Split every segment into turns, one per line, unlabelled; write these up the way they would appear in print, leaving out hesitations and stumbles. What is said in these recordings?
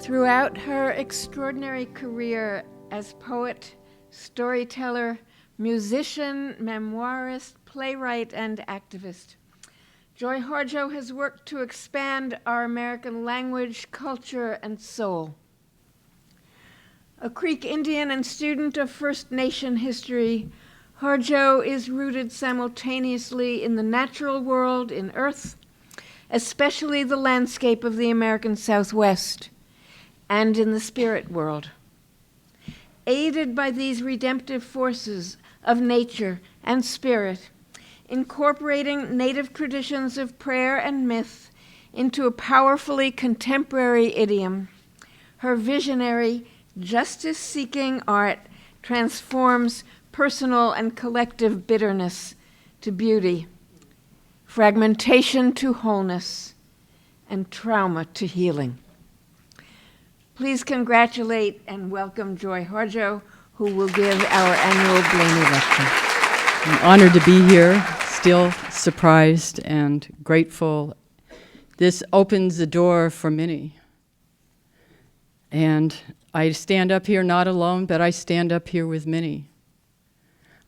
Throughout her extraordinary career as poet, storyteller, musician, memoirist, playwright, and activist, Joy Harjo has worked to expand our American language, culture, and soul. A Creek Indian and student of First Nation history, Harjo is rooted simultaneously in the natural world, in earth, especially the landscape of the American Southwest, and in the spirit world. Aided by these redemptive forces of nature and spirit, incorporating native traditions of prayer and myth into a powerfully contemporary idiom, her visionary, justice-seeking art transforms personal and collective bitterness to beauty, fragmentation to wholeness, and trauma to healing. Please congratulate and welcome Joy Harjo, who will give our annual Blaney Lecture.
I'm honored to be here, still surprised and grateful. This opens the door for many. And I stand up here not alone, but I stand up here with many.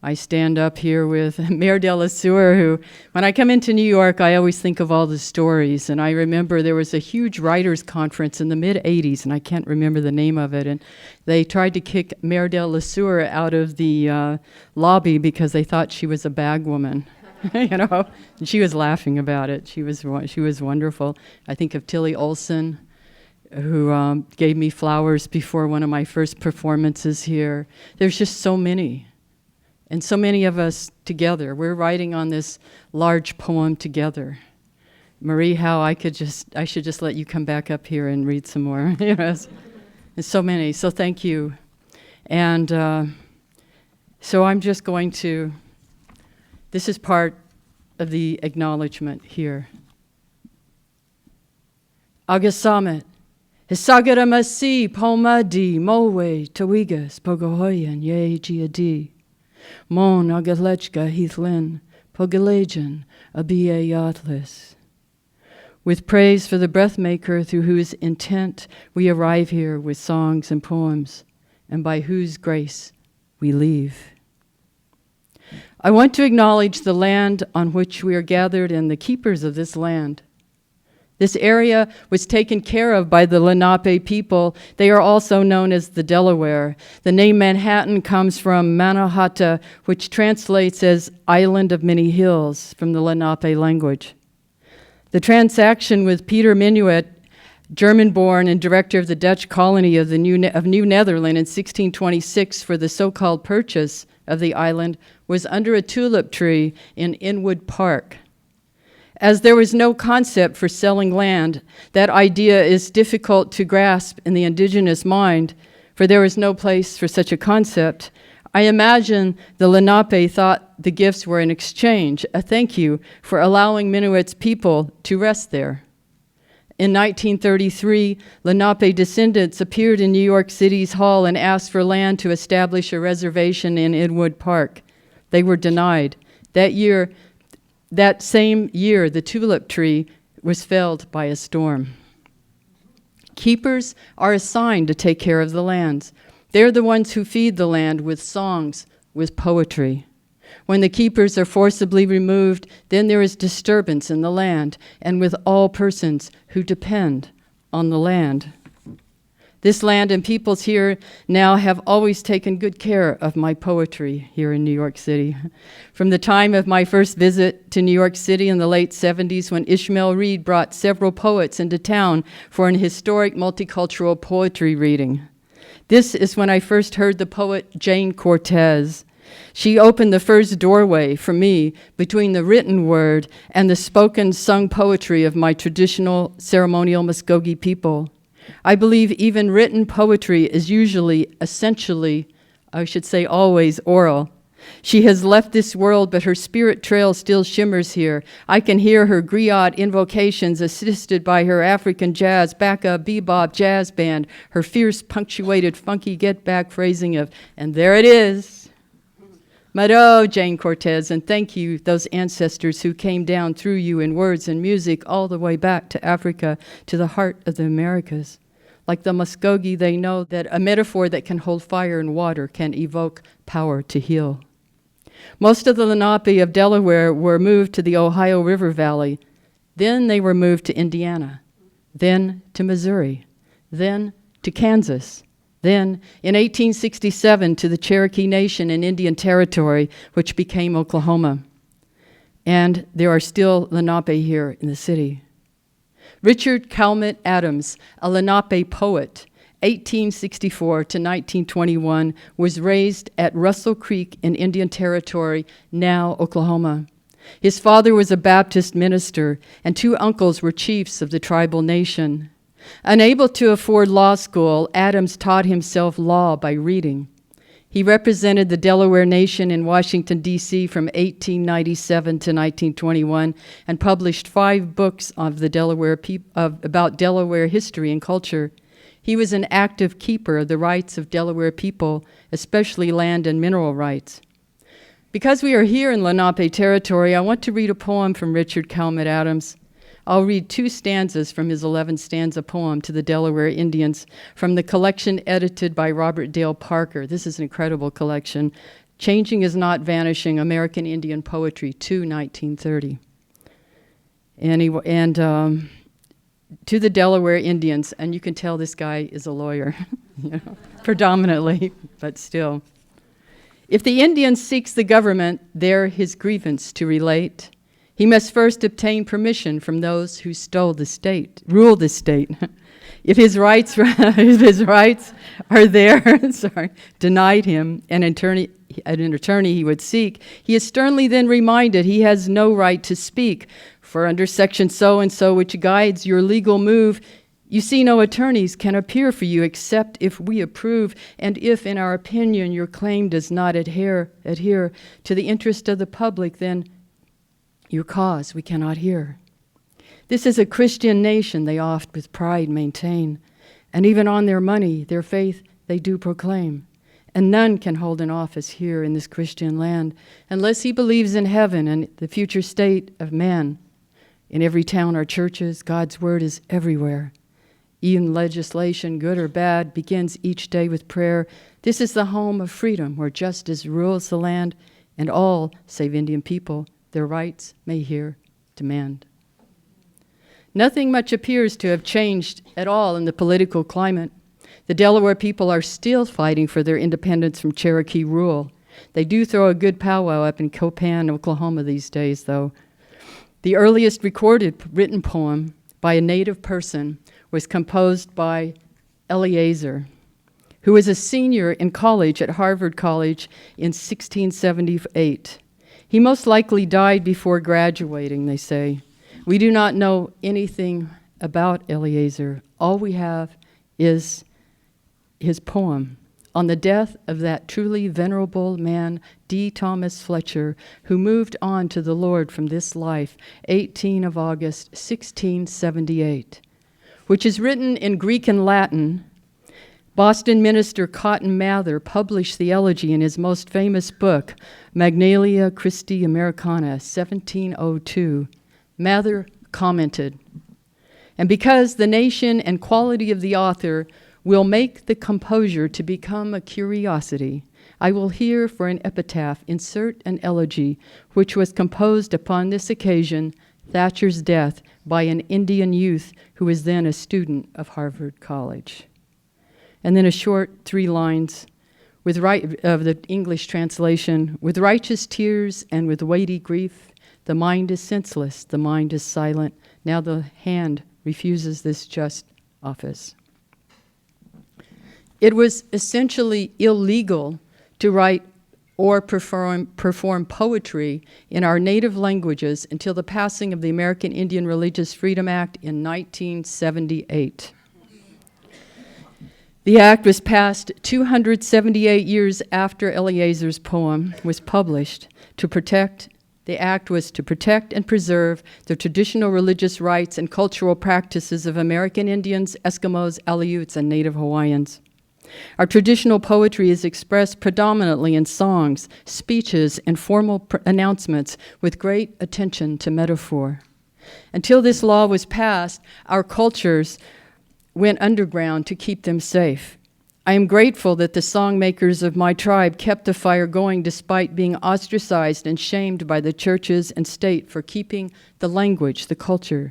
I stand up here with Mayor de la Sueur, who, when I come into New York, I always think of all the stories. And I remember there was a huge writers' conference in the mid-'80s, and I can't remember the name of it. And they tried to kick Mayor de la Sueur out of the lobby because they thought she was a bag woman. You know, and she was laughing about it. She was wonderful. I think of Tilly Olson, who gave me flowers before one of my first performances here. There's just so many. And so many of us together, we're writing on this large poem together. Marie, how I should just let you come back up here and read some more. You know, there's so many, so thank you. And so I'm just going to, this is part of the acknowledgement here. Agasamet, Hisagadamasi, Pomadi, Mowe, Tawigas, Pogohoyan, Ye Giadi. Mon agalechka hithlin, pogalajan, abia yatlis. With praise for the breathmaker through whose intent we arrive here with songs and poems, and by whose grace we leave. I want to acknowledge the land on which we are gathered and the keepers of this land. This area was taken care of by the Lenape people. They are also known as the Delaware. The name Manhattan comes from Mannahatta, which translates as island of many hills from the Lenape language. The transaction with Peter Minuit, German-born and director of the Dutch colony of New Netherland in 1626 for the so-called purchase of the island was under a tulip tree in Inwood Park. As there was no concept for selling land, that idea is difficult to grasp in the indigenous mind, for there was no place for such a concept. I imagine the Lenape thought the gifts were an exchange, a thank you for allowing Minuit's people to rest there. In 1933, Lenape descendants appeared in New York City's hall and asked for land to establish a reservation in Inwood Park. They were denied. That same year, the tulip tree was felled by a storm. Keepers are assigned to take care of the lands. They're the ones who feed the land with songs, with poetry. When the keepers are forcibly removed, then there is disturbance in the land and with all persons who depend on the land. This land and peoples here now have always taken good care of my poetry here in New York City. From the time of my first visit to New York City in the late 70s, when Ishmael Reed brought several poets into town for an historic multicultural poetry reading. This is when I first heard the poet Jane Cortez. She opened the first doorway for me between the written word and the spoken sung poetry of my traditional ceremonial Muskogee people. I believe even written poetry is usually, essentially, I should say always, oral. She has left this world, but her spirit trail still shimmers here. I can hear her griot invocations assisted by her African jazz, backup, bebop jazz band, her fierce, punctuated, funky get-back phrasing of, and there it is. Mado, Jane Cortez, and thank you, those ancestors who came down through you in words and music all the way back to Africa, to the heart of the Americas. Like the Muskogee, they know that a metaphor that can hold fire and water can evoke power to heal. Most of the Lenape of Delaware were moved to the Ohio River Valley. Then they were moved to Indiana, then to Missouri, then to Kansas, then in 1867 to the Cherokee Nation in Indian Territory, which became Oklahoma. And there are still Lenape here in the city. Richard Calmet Adams, a Lenape poet, 1864 to 1921, was raised at Russell Creek in Indian Territory, now Oklahoma. His father was a Baptist minister, and two uncles were chiefs of the tribal nation. Unable to afford law school, Adams taught himself law by reading. He represented the Delaware Nation in Washington, D.C. from 1897 to 1921 and published 5 books of the about Delaware history and culture. He was an active keeper of the rights of Delaware people, especially land and mineral rights. Because we are here in Lenape territory, I want to read a poem from Richard Calmet Adams. I'll read 2 stanzas from his 11-stanza poem to the Delaware Indians from the collection edited by Robert Dale Parker. This is an incredible collection, Changing is Not Vanishing, American Indian Poetry to 1930. To the Delaware Indians, and you can tell this guy is a lawyer, predominantly, but still. If the Indian seeks the government there his grievance to relate, he must first obtain permission from those who rule the state. If his rights are there, denied him, and an attorney he would seek, he is sternly then reminded he has no right to speak, for under section so-and-so which guides your legal move, you see no attorneys can appear for you except if we approve, and if, in our opinion, your claim does not adhere to the interest of the public, then your cause we cannot hear. This is a Christian nation, they oft with pride maintain, and even on their money, their faith they do proclaim. And none can hold an office here in this Christian land unless he believes in heaven and the future state of man. In every town are churches, God's word is everywhere. Even legislation, good or bad, begins each day with prayer. This is the home of freedom where justice rules the land, and all, save Indian people, their rights may here demand. Nothing much appears to have changed at all in the political climate. The Delaware people are still fighting for their independence from Cherokee rule. They do throw a good powwow up in Copan, Oklahoma these days, though. The earliest recorded written poem by a native person was composed by Eliezer, who was a senior in college at Harvard College in 1678. He most likely died before graduating, they say. We do not know anything about Eliezer. All we have is his poem on the death of that truly venerable man, D. Thomas Fletcher, who moved on to the Lord from this life, 18 of August, 1678, which is written in Greek and Latin. Boston minister Cotton Mather published the elegy in his most famous book, Magnalia Christi Americana, 1702. Mather commented, "And because the nation and quality of the author will make the composure to become a curiosity, I will here for an epitaph insert an elegy which was composed upon this occasion, Thatcher's death, by an Indian youth who was then a student of Harvard College." And then a short 3 lines of the English translation. With righteous tears and with weighty grief, the mind is senseless, the mind is silent. Now the hand refuses this just office. It was essentially illegal to write or perform poetry in our native languages until the passing of the American Indian Religious Freedom Act in 1978. The act was passed 278 years after Eliezer's poem was published. The act was to protect and preserve the traditional religious rights and cultural practices of American Indians, Eskimos, Aleuts, and Native Hawaiians. Our traditional poetry is expressed predominantly in songs, speeches, and formal announcements with great attention to metaphor. Until this law was passed, our cultures went underground to keep them safe. I am grateful that the songmakers of my tribe kept the fire going despite being ostracized and shamed by the churches and state for keeping the language, the culture.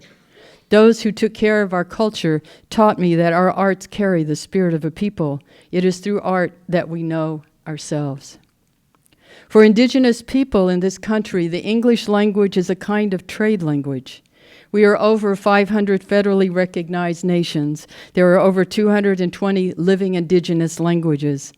Those who took care of our culture taught me that our arts carry the spirit of a people. It is through art that we know ourselves. For Indigenous people in this country, the English language is a kind of trade language. We are over 500 federally recognized nations. There are over 220 living Indigenous languages.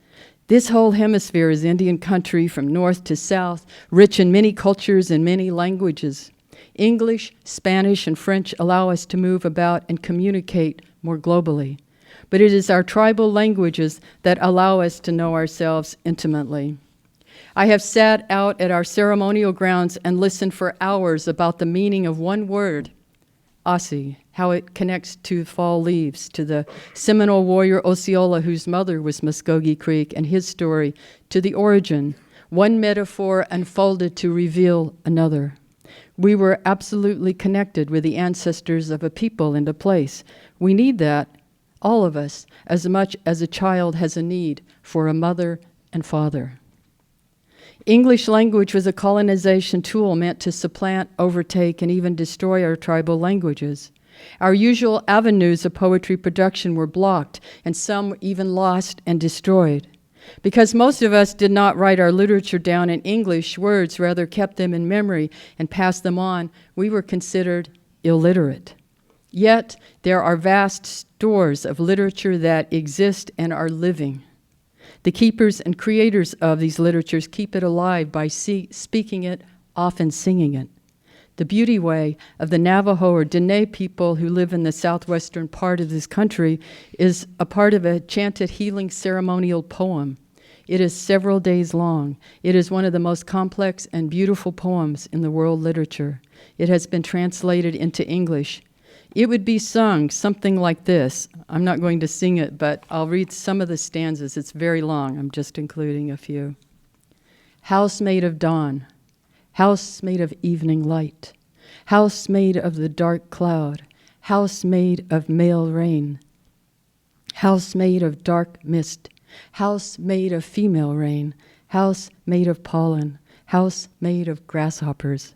This whole hemisphere is Indian country from north to south, rich in many cultures and many languages. English, Spanish, and French allow us to move about and communicate more globally. But it is our tribal languages that allow us to know ourselves intimately. I have sat out at our ceremonial grounds and listened for hours about the meaning of one word, Asi, how it connects to fall leaves, to the Seminole warrior Osceola, whose mother was Muskogee Creek, and his story, to the origin, one metaphor unfolded to reveal another. We were absolutely connected with the ancestors of a people and a place. We need that, all of us, as much as a child has a need for a mother and father. English language was a colonization tool meant to supplant, overtake, and even destroy our tribal languages. Our usual avenues of poetry production were blocked, and some even lost and destroyed. Because most of us did not write our literature down in English words, rather kept them in memory and passed them on, we were considered illiterate. Yet, there are vast stores of literature that exist and are living. The keepers and creators of these literatures keep it alive by speaking it, often singing it. The beauty way of the Navajo or Dene people who live in the southwestern part of this country is a part of a chanted healing ceremonial poem. It is several days long. It is one of the most complex and beautiful poems in the world literature. It has been translated into English. It would be sung something like this. I'm not going to sing it, but I'll read some of the stanzas. It's very long. I'm just including a few. House made of dawn, house made of evening light, house made of the dark cloud, house made of male rain, house made of dark mist, house made of female rain, house made of pollen, house made of grasshoppers.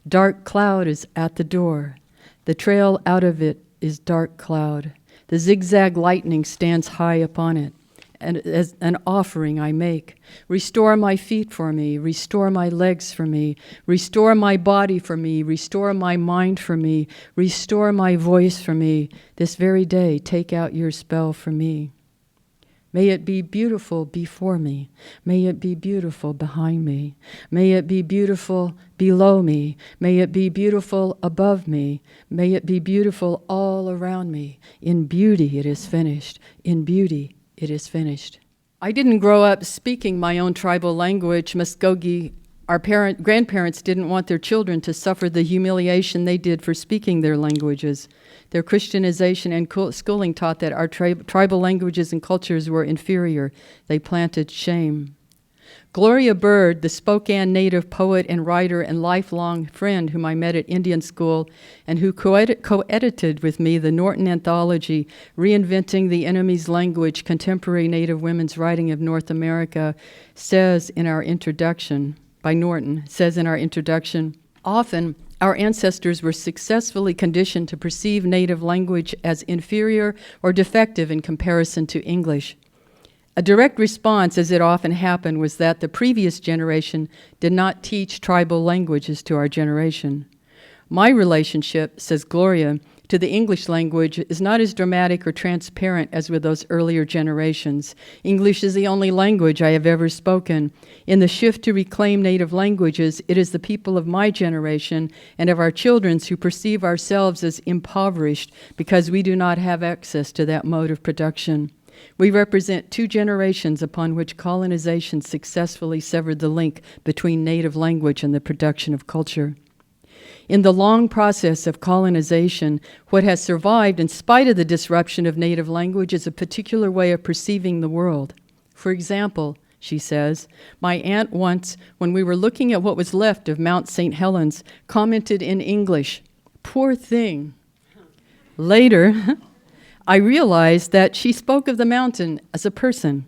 Dark cloud is at the door. The trail out of it is dark cloud. The zigzag lightning stands high upon it, and as an offering I make. Restore my feet for me, restore my legs for me, restore my body for me, restore my mind for me, restore my voice for me. This very day, take out your spell for me. May it be beautiful before me. May it be beautiful behind me. May it be beautiful below me. May it be beautiful above me. May it be beautiful all around me. In beauty it is finished. In beauty it is finished. I didn't grow up speaking my own tribal language, Muskogee. Our grandparents didn't want their children to suffer the humiliation they did for speaking their languages. Their Christianization and schooling taught that our tribal languages and cultures were inferior. They planted shame. Gloria Bird, the Spokane native poet and writer and lifelong friend whom I met at Indian school and who co-edited with me the Norton anthology, Reinventing the Enemy's Language, Contemporary Native Women's Writing of North America, says in our introduction, by Norton, says in our introduction, often our ancestors were successfully conditioned to perceive native language as inferior or defective in comparison to English. A direct response, as it often happened, was that the previous generation did not teach tribal languages to our generation. My relationship, says Gloria, to the English language is not as dramatic or transparent as with those earlier generations. English is the only language I have ever spoken. In the shift to reclaim native languages, it is the people of my generation and of our children's who perceive ourselves as impoverished because we do not have access to that mode of production. We represent two generations upon which colonization successfully severed the link between native language and the production of culture. In the long process of colonization, what has survived in spite of the disruption of native language is a particular way of perceiving the world. For example, she says, my aunt once, when we were looking at what was left of Mount St. Helens, commented in English, "Poor thing." Later, I realized that she spoke of the mountain as a person.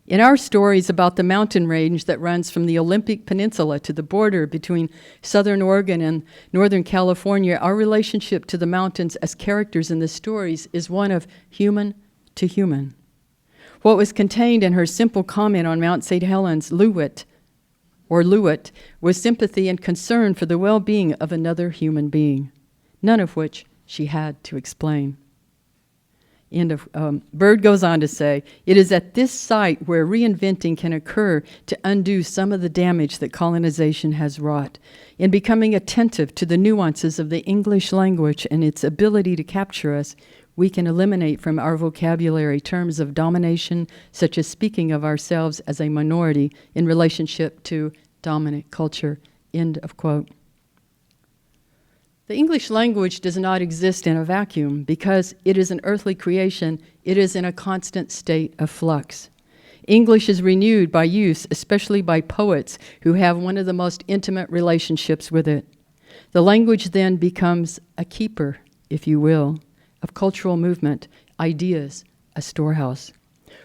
In our stories about the mountain range that runs from the Olympic Peninsula to the border between southern Oregon and northern California, our relationship to the mountains as characters in the stories is one of human to human. What was contained in her simple comment on Mount St. Helens, Luwit, was sympathy and concern for the well-being of another human being, none of which she had to explain. Bird goes on to say, it is at this site where reinventing can occur to undo some of the damage that colonization has wrought. In becoming attentive to the nuances of the English language and its ability to capture us, we can eliminate from our vocabulary terms of domination, such as speaking of ourselves as a minority in relationship to dominant culture. End of quote. The English language does not exist in a vacuum because it is an earthly creation. It is in a constant state of flux. English is renewed by use, especially by poets who have one of the most intimate relationships with it. The language then becomes a keeper, if you will, of cultural movement, ideas, a storehouse.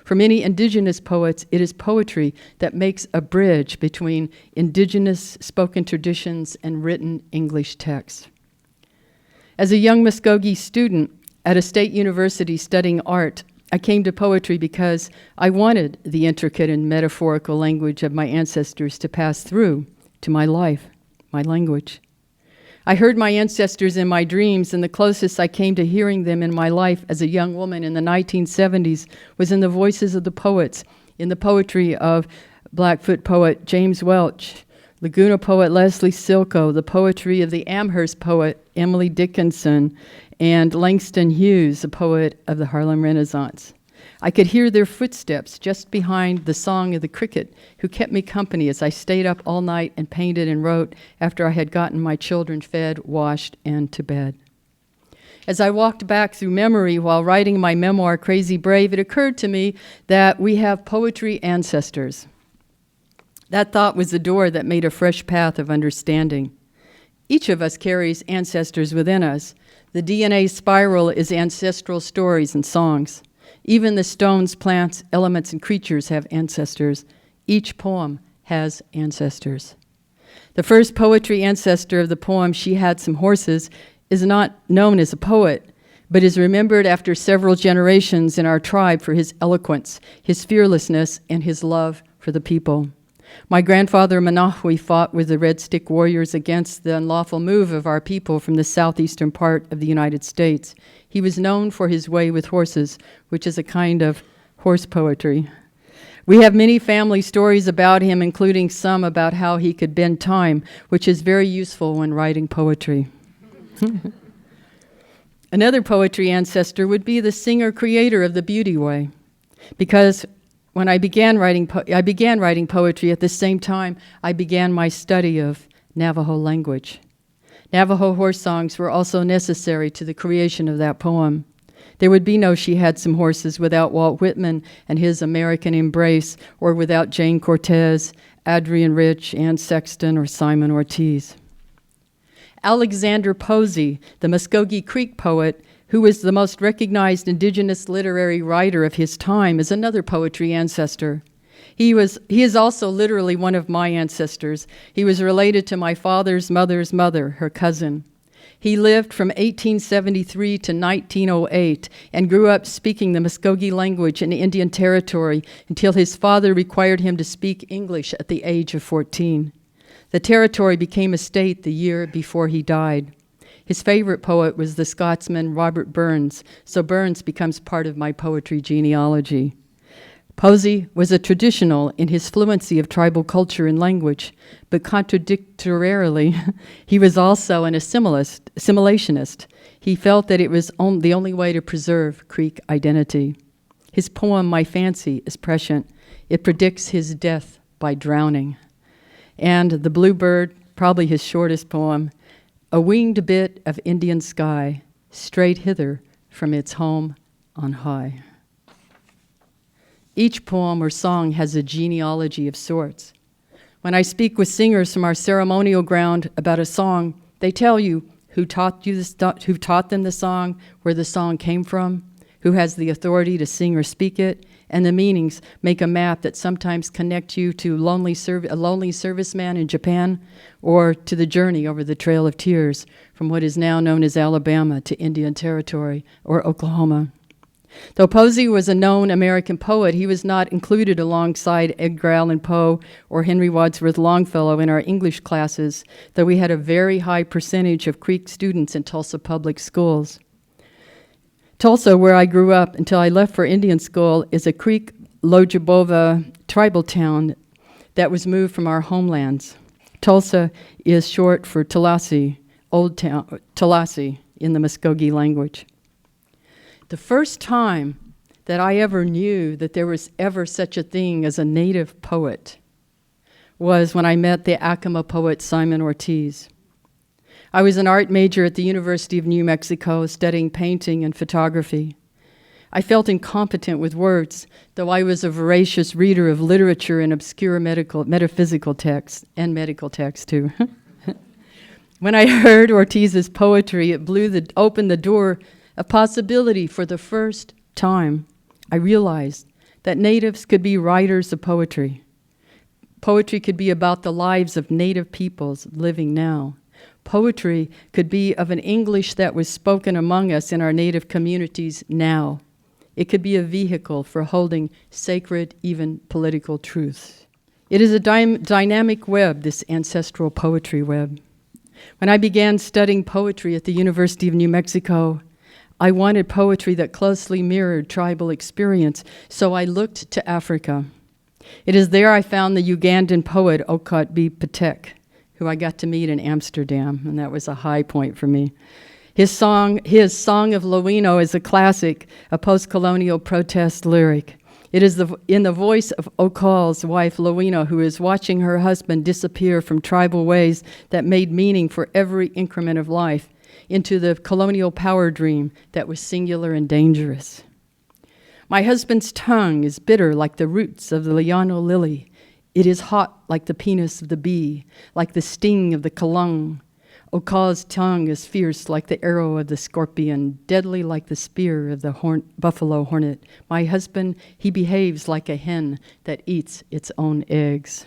For many indigenous poets, it is poetry that makes a bridge between indigenous spoken traditions and written English texts. As a young Muskogee student at a state university studying art, I came to poetry because I wanted the intricate and metaphorical language of my ancestors to pass through to my life, my language. I heard my ancestors in my dreams, and the closest I came to hearing them in my life as a young woman in the 1970s was in the voices of the poets, in the poetry of Blackfoot poet James Welch, Laguna poet Leslie Silko, the poetry of the Amherst poet Emily Dickinson, and Langston Hughes, a poet of the Harlem Renaissance. I could hear their footsteps just behind the song of the cricket, who kept me company as I stayed up all night and painted and wrote after I had gotten my children fed, washed, and to bed. As I walked back through memory while writing my memoir, Crazy Brave, it occurred to me that we have poetry ancestors. That thought was the door that made a fresh path of understanding. Each of us carries ancestors within us. The DNA spiral is ancestral stories and songs. Even the stones, plants, elements, and creatures have ancestors. Each poem has ancestors. The first poetry ancestor of the poem, She Had Some Horses, is not known as a poet, but is remembered after several generations in our tribe for his eloquence, his fearlessness, and his love for the people. My grandfather Manahui fought with the Red Stick Warriors against the unlawful move of our people from the southeastern part of the United States. He was known for his way with horses, which is a kind of horse poetry. We have many family stories about him, including some about how he could bend time, which is very useful when writing poetry. Another poetry ancestor would be the singer-creator of the Beauty Way, because when I began writing poetry at the same time I began my study of Navajo language. Navajo horse songs were also necessary to the creation of that poem. There would be no She Had Some Horses without Walt Whitman and his American Embrace, or without Jane Cortez, Adrienne Rich, Anne Sexton, or Simon Ortiz. Alexander Posey, the Muskogee Creek poet, who was the most recognized indigenous literary writer of his time, is another poetry ancestor. He is also literally one of my ancestors. He was related to my father's mother's mother, her cousin. He lived from 1873 to 1908 and grew up speaking the Muskogee language in Indian Territory until his father required him to speak English at the age of 14. The territory became a state the year before he died. His favorite poet was the Scotsman Robert Burns, so Burns becomes part of my poetry genealogy. Posey was a traditional in his fluency of tribal culture and language, but contradictorily, he was also an assimilationist. He felt that it was the only way to preserve Creek identity. His poem, My Fancy, is prescient. It predicts his death by drowning. And The Bluebird, probably his shortest poem, a winged bit of Indian sky, straight hither from its home on high. Each poem or song has a genealogy of sorts. When I speak with singers from our ceremonial ground about a song, they tell you who taught them the song, where the song came from, who has the authority to sing or speak it, and the meanings make a map that sometimes connect you to a lonely serviceman in Japan, or to the journey over the Trail of Tears from what is now known as Alabama to Indian Territory or Oklahoma. Though Posey was a known American poet, he was not included alongside Edgar Allan Poe or Henry Wadsworth Longfellow in our English classes, though we had a very high percentage of Creek students in Tulsa public schools. Tulsa, where I grew up until I left for Indian school, is a Creek Lojibova tribal town that was moved from our homelands. Tulsa is short for Tallahassee, Old Town, Tallahassee in the Muskogee language. The first time that I ever knew that there was ever such a thing as a native poet was when I met the Acoma poet Simon Ortiz. I was an art major at the University of New Mexico studying painting and photography. I felt incompetent with words, though I was a voracious reader of literature and obscure metaphysical texts, and medical texts too. When I heard Ortiz's poetry, it opened the door of possibility. For the first time, I realized that natives could be writers of poetry. Poetry could be about the lives of native peoples living now. Poetry could be of an English that was spoken among us in our native communities now. It could be a vehicle for holding sacred, even political truths. It is a dynamic web, this ancestral poetry web. When I began studying poetry at the University of New Mexico, I wanted poetry that closely mirrored tribal experience, so I looked to Africa. It is there I found the Ugandan poet Okot B. Patek, who I got to meet in Amsterdam, and that was a high point for me. His Song of Lowino is a classic, a post-colonial protest lyric. It is in the voice of Okol's wife, Lowino, who is watching her husband disappear from tribal ways that made meaning for every increment of life into the colonial power dream that was singular and dangerous. My husband's tongue is bitter like the roots of the liano lily. It is hot like the penis of the bee, like the sting of the kalung. Okol's tongue is fierce like the arrow of the scorpion, deadly like the spear of the buffalo hornet. My husband, he behaves like a hen that eats its own eggs.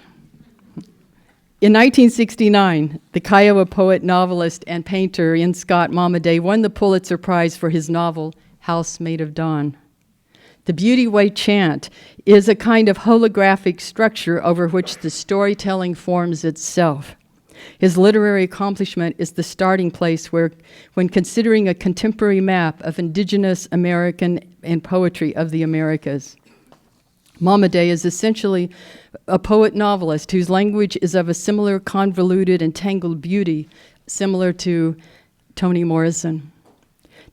In 1969, the Kiowa poet, novelist, and painter Ian Scott Momaday won the Pulitzer Prize for his novel, House Made of Dawn. The Beauty Way chant is a kind of holographic structure over which the storytelling forms itself. His literary accomplishment is the starting place where, when considering a contemporary map of indigenous American and poetry of the Americas. Momaday is essentially a poet-novelist whose language is of a similar convoluted and tangled beauty, similar to Toni Morrison.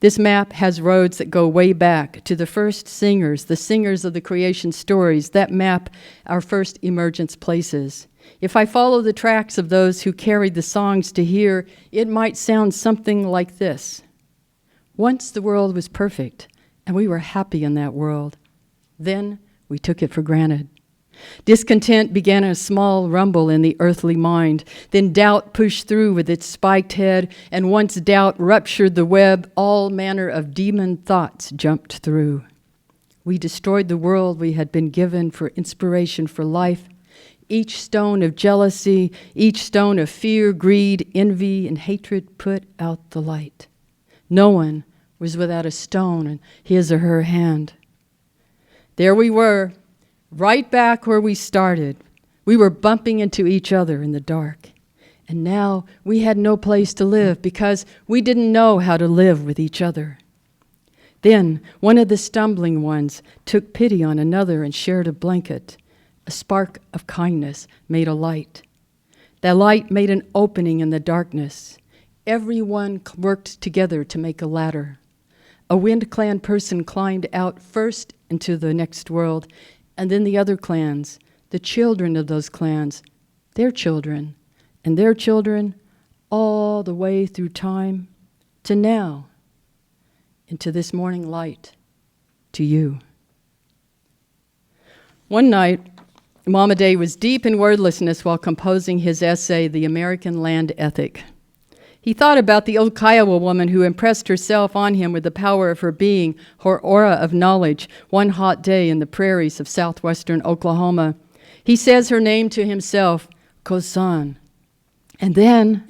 This map has roads that go way back to the first singers, the singers of the creation stories that map our first emergence places. If I follow the tracks of those who carried the songs to here, it might sound something like this. Once the world was perfect, and we were happy in that world. Then we took it for granted. Discontent began a small rumble in the earthly mind. Then doubt pushed through with its spiked head, and once doubt ruptured the web, all manner of demon thoughts jumped through. We destroyed the world we had been given for inspiration for life. Each stone of jealousy, each stone of fear, greed, envy, and hatred put out the light. No one was without a stone in his or her hand. There we were, right back where we started. We were bumping into each other in the dark. And now we had no place to live because we didn't know how to live with each other. Then one of the stumbling ones took pity on another and shared a blanket. A spark of kindness made a light. That light made an opening in the darkness. Everyone worked together to make a ladder. A wind clan person climbed out first into the next world, and then the other clans, the children of those clans, their children, and their children, all the way through time to now, into this morning light, to you. One night, Momaday was deep in wordlessness while composing his essay, The American Land Ethic. He thought about the old Kiowa woman who impressed herself on him with the power of her being, her aura of knowledge, one hot day in the prairies of southwestern Oklahoma. He says her name to himself, Kosan. And then,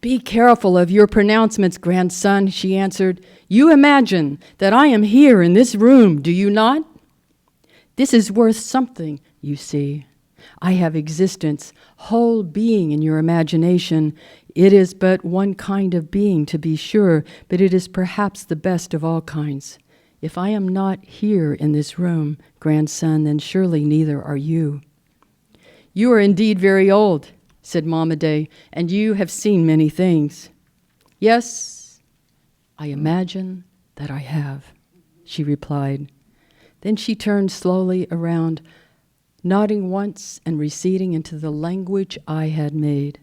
"Be careful of your pronouncements, grandson," she answered. "You imagine that I am here in this room, do you not? This is worth something, you see. I have existence, whole being in your imagination. It is but one kind of being, to be sure, but it is perhaps the best of all kinds. If I am not here in this room, grandson, then surely neither are you." "You are indeed very old," said Mama Day, "and you have seen many things." "Yes, I imagine that I have," she replied. Then she turned slowly around, nodding once and receding into the language I had made.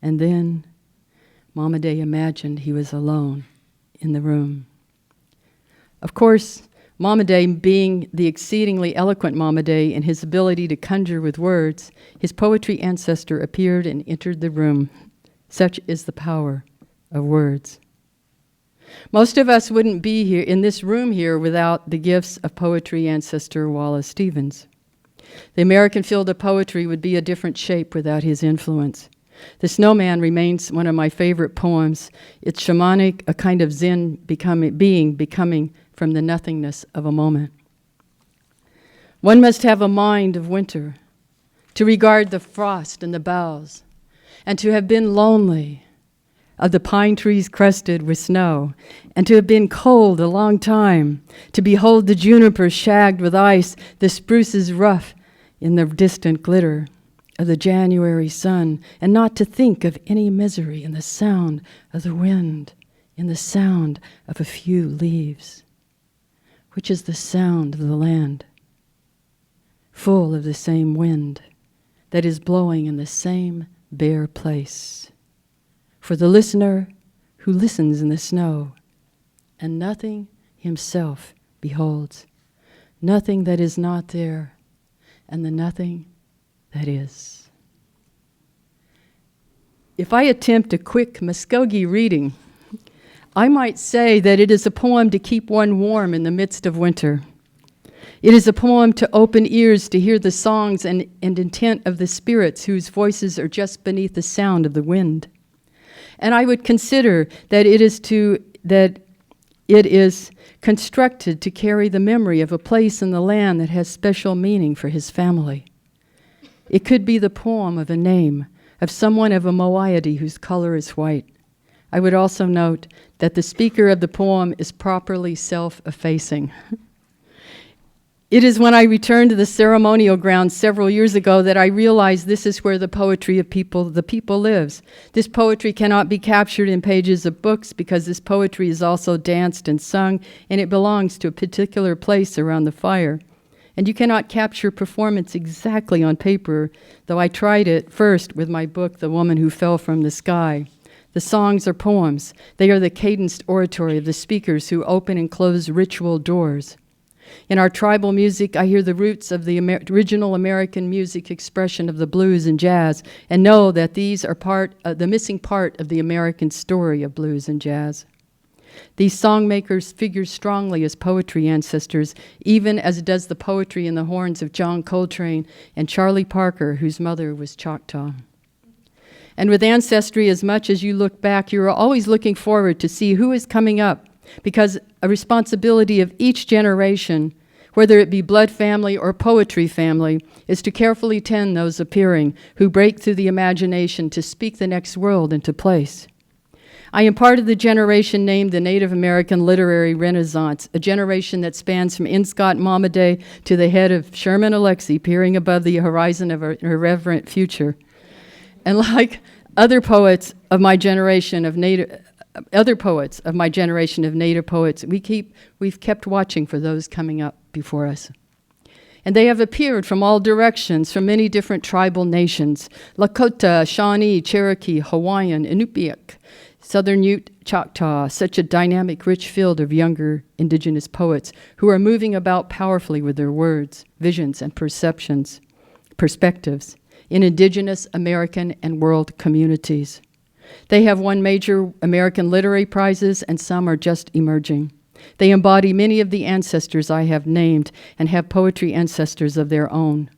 And then Mama Day imagined he was alone in the room. Of course, Mama Day, being the exceedingly eloquent Mama Day in his ability to conjure with words, his poetry ancestor appeared and entered the room. Such is the power of words. Most of us wouldn't be here in this room here without the gifts of poetry ancestor Wallace Stevens. The American field of poetry would be a different shape without his influence. The Snowman remains one of my favorite poems. It's shamanic, a kind of Zen becoming from the nothingness of a moment. One must have a mind of winter, to regard the frost in the boughs, and to have been lonely, of the pine trees crusted with snow, and to have been cold a long time, to behold the juniper shagged with ice, the spruces rough in the distant glitter of the January sun, and not to think of any misery in the sound of the wind, in the sound of a few leaves, which is the sound of the land, full of the same wind that is blowing in the same bare place. For the listener who listens in the snow, and nothing himself beholds, nothing that is not there, and the nothing that is. If I attempt a quick Muskogee reading, I might say that it is a poem to keep one warm in the midst of winter. It is a poem to open ears to hear the songs and intent of the spirits whose voices are just beneath the sound of the wind. And I would consider that it is constructed to carry the memory of a place in the land that has special meaning for his family. It could be the poem of a name, of someone of a moiety whose color is white. I would also note that the speaker of the poem is properly self-effacing. It is when I returned to the ceremonial grounds several years ago that I realized this is where the poetry of the people lives. This poetry cannot be captured in pages of books because this poetry is also danced and sung, and it belongs to a particular place around the fire. And you cannot capture performance exactly on paper, though I tried it first with my book, The Woman Who Fell from the Sky. The songs are poems. They are the cadenced oratory of the speakers who open and close ritual doors. In our tribal music, I hear the roots of the original American music expression of the blues and jazz, and know that these are the missing part of the American story of blues and jazz. These songmakers figure strongly as poetry ancestors, even as does the poetry in the horns of John Coltrane and Charlie Parker, whose mother was Choctaw. And with ancestry, as much as you look back, you are always looking forward to see who is coming up, because a responsibility of each generation, whether it be blood family or poetry family, is to carefully tend those appearing who break through the imagination to speak the next world into place. I am part of the generation named the Native American Literary Renaissance, a generation that spans from Inscott Mama Day to the head of Sherman Alexie peering above the horizon of an irreverent future. And like other poets of my generation of Native poets, we've kept watching for those coming up before us. And they have appeared from all directions, from many different tribal nations: Lakota, Shawnee, Cherokee, Hawaiian, Inupiaq, Southern Ute, Choctaw, such a dynamic, rich field of younger indigenous poets who are moving about powerfully with their words, visions, and perspectives in indigenous American and world communities. They have won major American literary prizes, and some are just emerging. They embody many of the ancestors I have named and have poetry ancestors of their own.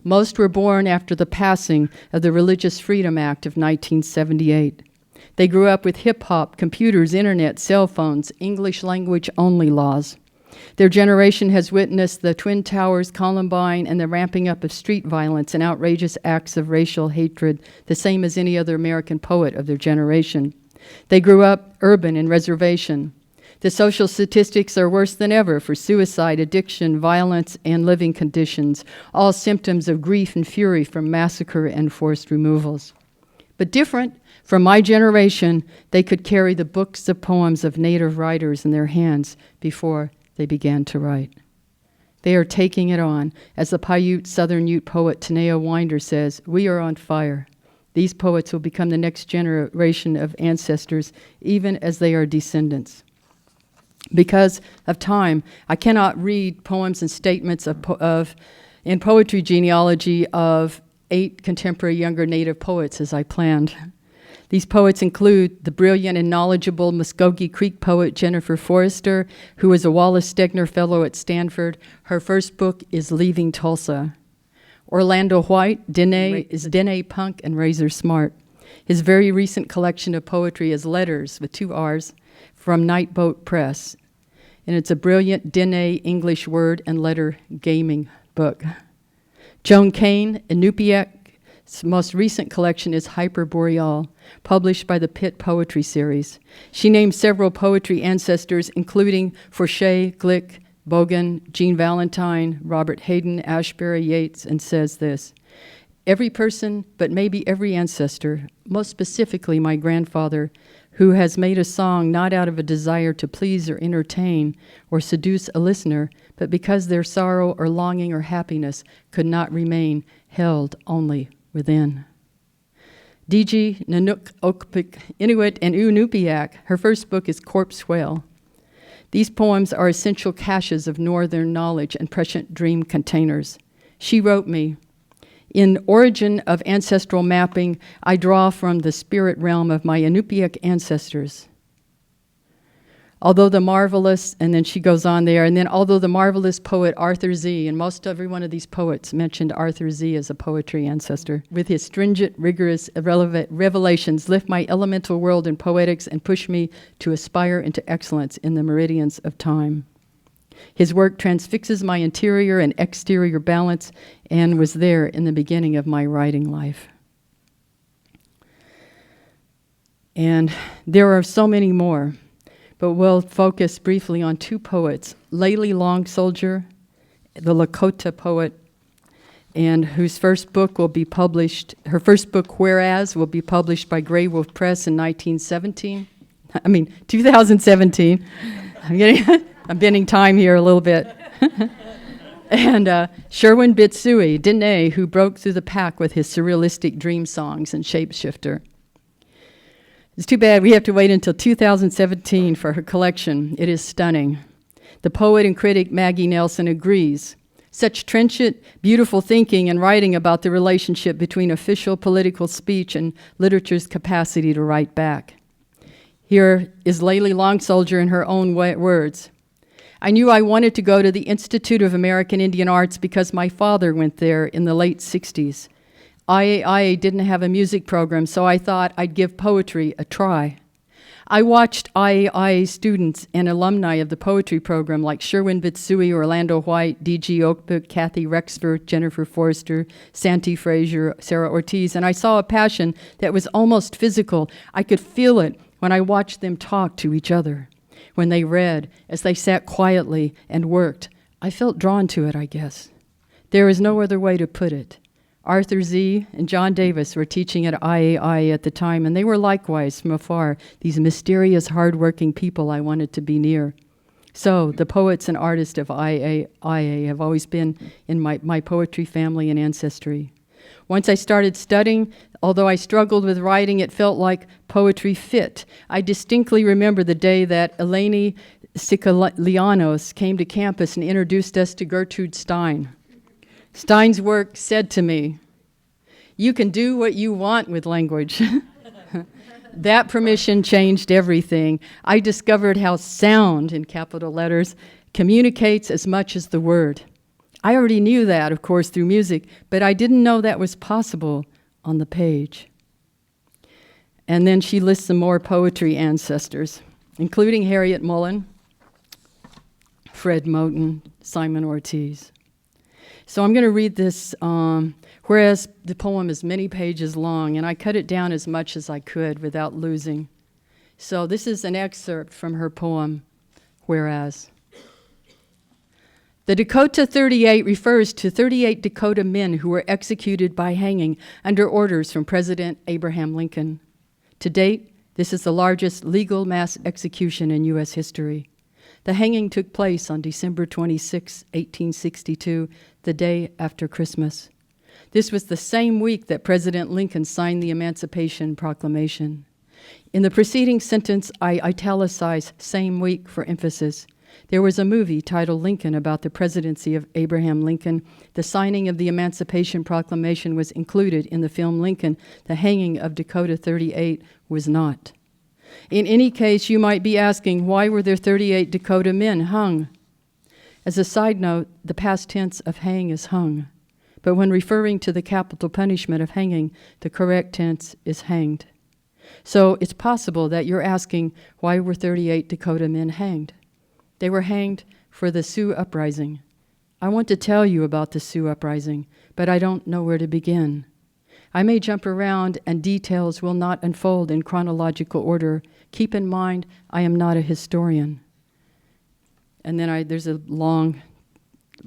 Most were born after the passing of the Religious Freedom Act of 1978. They grew up with hip-hop, computers, internet, cell phones, English language only laws. Their generation has witnessed the Twin Towers, Columbine, and the ramping up of street violence and outrageous acts of racial hatred, the same as any other American poet of their generation. They grew up urban and reservation. The social statistics are worse than ever for suicide, addiction, violence, and living conditions, all symptoms of grief and fury from massacre and forced removals. But different from my generation, they could carry the books of poems of native writers in their hands before they began to write. They are taking it on. As the Paiute Southern Ute poet Tanea Winder says, "We are on fire." These poets will become the next generation of ancestors, even as they are descendants. Because of time, I cannot read poems and statements in poetry genealogy of 8 contemporary younger Native poets as I planned. These poets include the brilliant and knowledgeable Muskogee Creek poet Jennifer Forrester, who is a Wallace Stegner Fellow at Stanford. Her first book is Leaving Tulsa. Orlando White is Dene Punk and Razor Smart. His very recent collection of poetry is Letters, with 2 R's, from Nightboat Press. And it's a brilliant Dene English word and letter gaming book. Joan Kane, Inupiaq's most recent collection is Hyperboreal, published by the Pitt Poetry Series. She names several poetry ancestors, including Forshey, Glick, Bogan, Jean Valentine, Robert Hayden, Ashbury, Yeats, and says this: "Every person, but maybe every ancestor, most specifically my grandfather, who has made a song not out of a desire to please or entertain or seduce a listener, but because their sorrow or longing or happiness could not remain held only within." D.G. Nanook Okpik Inuit and Inupiaq, her first book is Corpse Whale. These poems are essential caches of northern knowledge and prescient dream containers. She wrote me, "In Origin of Ancestral Mapping, I draw from the spirit realm of my Inupiaq ancestors. Although the marvelous," and then she goes on there, and then although the marvelous poet Arthur Z, and most every one of these poets mentioned Arthur Z as a poetry ancestor, with his stringent, rigorous, irrelevant revelations lift my elemental world in poetics and push me to aspire into excellence in the meridians of time. His work transfixes my interior and exterior balance and was there in the beginning of my writing life. And there are so many more, but we'll focus briefly on 2 poets, Layli Long Soldier, the Lakota poet, and whose first book will be published, her first book, Whereas, will be published by Grey Wolf Press in 2017. I'm bending time here a little bit. And Sherwin Bitsui, Dene, who broke through the pack with his surrealistic dream songs and Shapeshifter. It's too bad we have to wait until 2017 for her collection. It is stunning. The poet and critic Maggie Nelson agrees. Such trenchant, beautiful thinking and writing about the relationship between official political speech and literature's capacity to write back. Here is Layli Long Soldier in her own words. "I knew I wanted to go to the Institute of American Indian Arts because my father went there in the late 60s. IAIA didn't have a music program, so I thought I'd give poetry a try. I watched IAIA students and alumni of the poetry program like Sherwin Bitsui, Orlando White, D.G. Okpik, Kathy Rexford, Jennifer Forrester, Santi Frazier, Sarah Ortiz, and I saw a passion that was almost physical. I could feel it when I watched them talk to each other, when they read, as they sat quietly and worked. I felt drawn to it, I guess. There is no other way to put it. Arthur Z. and John Davis were teaching at IAIA at the time, and they were likewise, from afar, these mysterious, hard-working people I wanted to be near. So the poets and artists of IAIA have always been in my poetry family and ancestry. Once I started studying, although I struggled with writing, it felt like poetry fit. I distinctly remember the day that Eleni Sikalianos came to campus and introduced us to Gertrude Stein. Stein's work said to me, "You can do what you want with language." That permission changed everything. I discovered how sound, in capital letters, communicates as much as the word. I already knew that, of course, through music, but I didn't know that was possible on the page. And then she lists some more poetry ancestors, including Harriet Mullen, Fred Moten, Simon Ortiz. So I'm going to read this, whereas the poem is many pages long, and I cut it down as much as I could without losing. So this is an excerpt from her poem, Whereas. The Dakota 38 refers to 38 Dakota men who were executed by hanging under orders from President Abraham Lincoln. To date, this is the largest legal mass execution in U.S. history. The hanging took place on December 26, 1862, the day after Christmas. This was the same week that President Lincoln signed the Emancipation Proclamation. In the preceding sentence, I italicize same week for emphasis. There was a movie titled Lincoln about the presidency of Abraham Lincoln. The signing of the Emancipation Proclamation was included in the film Lincoln. The hanging of Dakota 38 was not. In any case, you might be asking, why were there 38 Dakota men hung? As a side note, the past tense of hang is hung. But when referring to the capital punishment of hanging, the correct tense is hanged. So it's possible that you're asking, why were 38 Dakota men hanged? They were hanged for the Sioux Uprising. I want to tell you about the Sioux Uprising, but I don't know where to begin. I may jump around and details will not unfold in chronological order. Keep in mind, I am not a historian. And then there's a long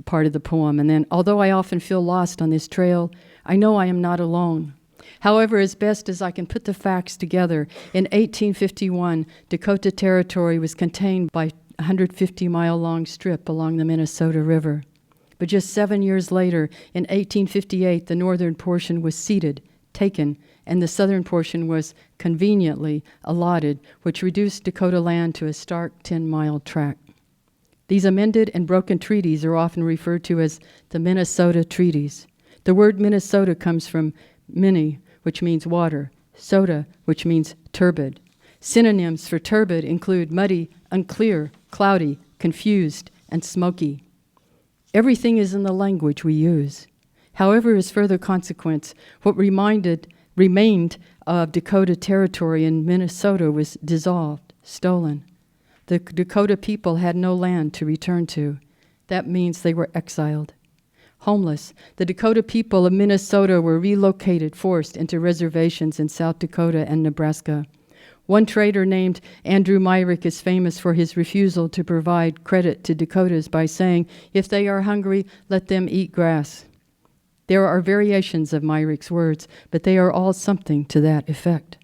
part of the poem. And then, although I often feel lost on this trail, I know I am not alone. However, as best as I can put the facts together, in 1851, Dakota Territory was contained by a 150-mile-long strip along the Minnesota River. But just 7 years later, in 1858, the northern portion was ceded, taken, and the southern portion was conveniently allotted, which reduced Dakota land to a stark 10-mile tract. These amended and broken treaties are often referred to as the Minnesota Treaties. The word Minnesota comes from Minne, which means water, soda, which means turbid. Synonyms for turbid include muddy, unclear, cloudy, confused, and smoky. Everything is in the language we use. However, as further consequence, what remained of Dakota Territory in Minnesota was dissolved, stolen. The Dakota people had no land to return to. That means they were exiled. Homeless, the Dakota people of Minnesota were relocated, forced into reservations in South Dakota and Nebraska. One trader named Andrew Myrick is famous for his refusal to provide credit to Dakotas by saying, "If they are hungry, let them eat grass." There are variations of Myrick's words, but they are all something to that effect.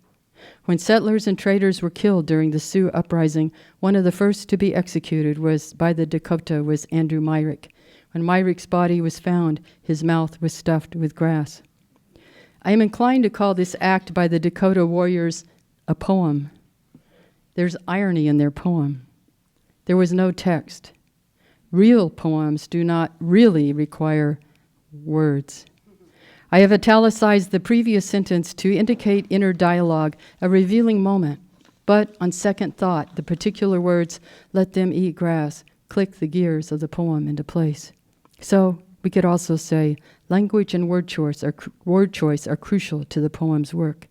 When settlers and traders were killed during the Sioux Uprising, one of the first to be executed by the Dakota was Andrew Myrick. When Myrick's body was found, his mouth was stuffed with grass. I am inclined to call this act by the Dakota warriors a poem. There's irony in their poem. There was no text. Real poems do not really require words. I have italicized the previous sentence to indicate inner dialogue, a revealing moment. But on second thought, the particular words, "let them eat grass," click the gears of the poem into place. So we could also say language and word choice are crucial to the poem's work.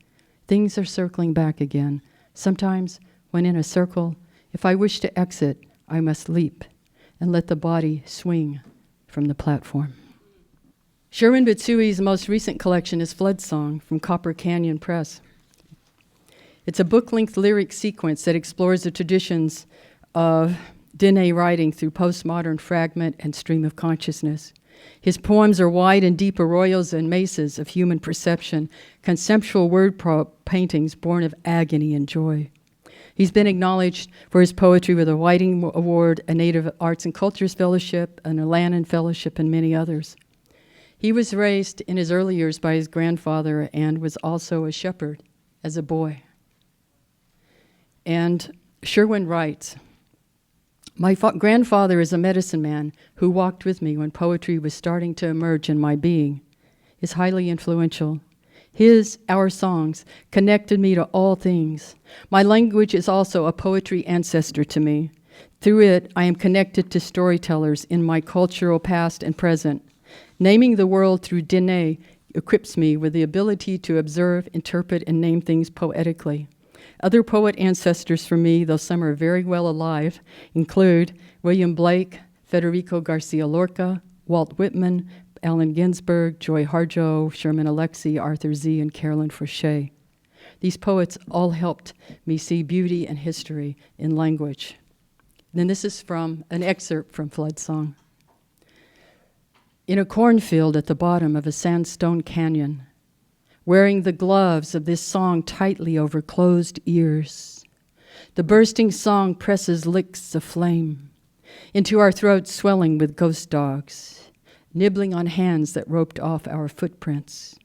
Things are circling back again. Sometimes, when in a circle, if I wish to exit, I must leap and let the body swing from the platform. Sherwin Bitsui's most recent collection is Flood Song from Copper Canyon Press. It's a book-length lyric sequence that explores the traditions of Dene writing through postmodern fragment and stream of consciousness. His poems are wide and deep arroyos and mesas of human perception, conceptual word paintings born of agony and joy. He's been acknowledged for his poetry with a Whiting Award, a Native Arts and Cultures Fellowship, an Lannan Fellowship, and many others. He was raised in his early years by his grandfather and was also a shepherd as a boy. And Sherwin writes, "My grandfather is a medicine man who walked with me when poetry was starting to emerge in my being. Is highly influential. Our songs, connected me to all things. My language is also a poetry ancestor to me. Through it, I am connected to storytellers in my cultural past and present. Naming the world through Dene equips me with the ability to observe, interpret, and name things poetically. Other poet ancestors for me, though some are very well alive, include William Blake, Federico Garcia Lorca, Walt Whitman, Allen Ginsberg, Joy Harjo, Sherman Alexie, Arthur Z., and Carolyn Forche. These poets all helped me see beauty and history in language. Then this is from an excerpt from Flood Song. In a cornfield at the bottom of a sandstone canyon, wearing the gloves of this song tightly over closed ears, the bursting song presses licks of flame into our throats, swelling with ghost dogs, nibbling on hands that roped off our footprints,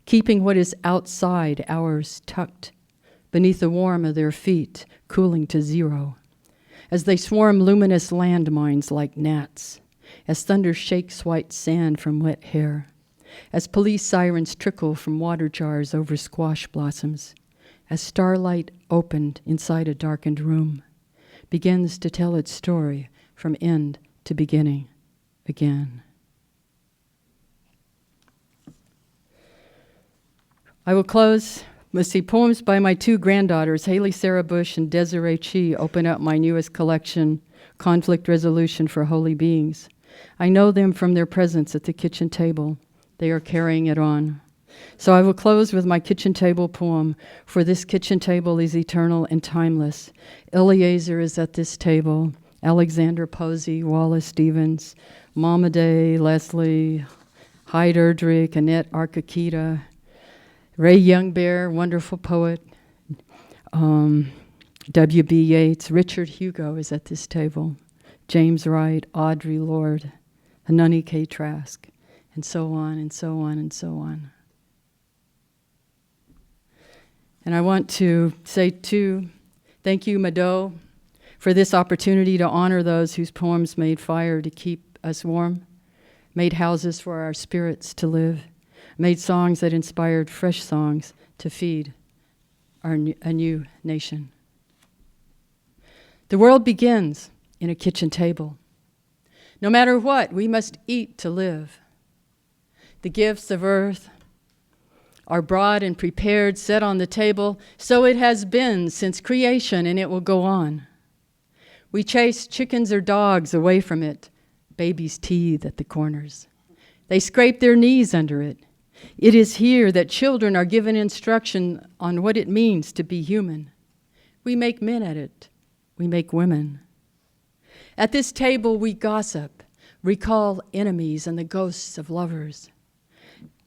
keeping what is outside ours tucked beneath the warmth of their feet, cooling to zero, as they swarm luminous landmines like gnats, as thunder shakes white sand from wet hair, as police sirens trickle from water jars over squash blossoms, as starlight opened inside a darkened room, begins to tell its story from end to beginning again. I will close with poems by my two granddaughters, Haley Sarah Bush and Desiree Chi, open up my newest collection, Conflict Resolution for Holy Beings. I know them from their presence at the kitchen table. They are carrying it on. So I will close with my kitchen table poem, For This Kitchen Table is Eternal and Timeless. Eliezer is at this table, Alexander Posey, Wallace Stevens, Mama Day, Leslie, Hyde Erdrich, Annette Arkakita, Ray Youngbear, wonderful poet, W.B. Yeats, Richard Hugo is at this table, James Wright, Audre Lorde, Hanani K. Trask, and so on and so on and so on. And I want to say too, thank you, Mado, for this opportunity to honor those whose poems made fire to keep us warm, made houses for our spirits to live, made songs that inspired fresh songs to feed a new nation. The world begins in a kitchen table. No matter what, we must eat to live. The gifts of earth are brought and prepared, set on the table. So it has been since creation, and it will go on. We chase chickens or dogs away from it. Babies teethe at the corners. They scrape their knees under it. It is here that children are given instruction on what it means to be human. We make men at it. We make women. At this table, we gossip, recall enemies and the ghosts of lovers.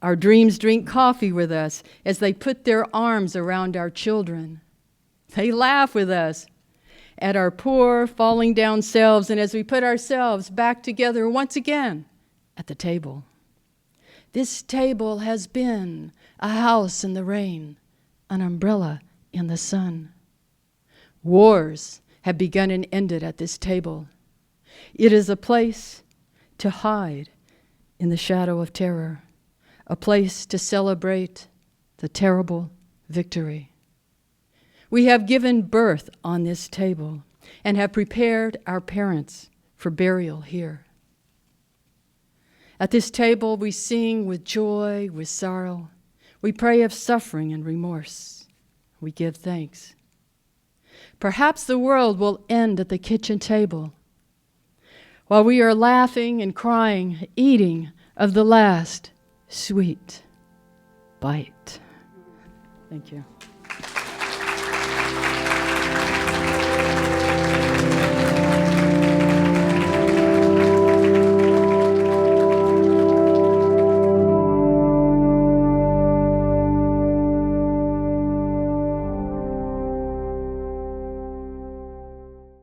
Our dreams drink coffee with us as they put their arms around our children. They laugh with us at our poor, falling down selves, and as we put ourselves back together once again at the table. This table has been a house in the rain, an umbrella in the sun. Wars have begun and ended at this table. It is a place to hide in the shadow of terror, a place to celebrate the terrible victory. We have given birth on this table and have prepared our parents for burial here. At this table, we sing with joy, with sorrow. We pray of suffering and remorse. We give thanks. Perhaps the world will end at the kitchen table while we are laughing and crying, eating of the last sweet bite. Thank you.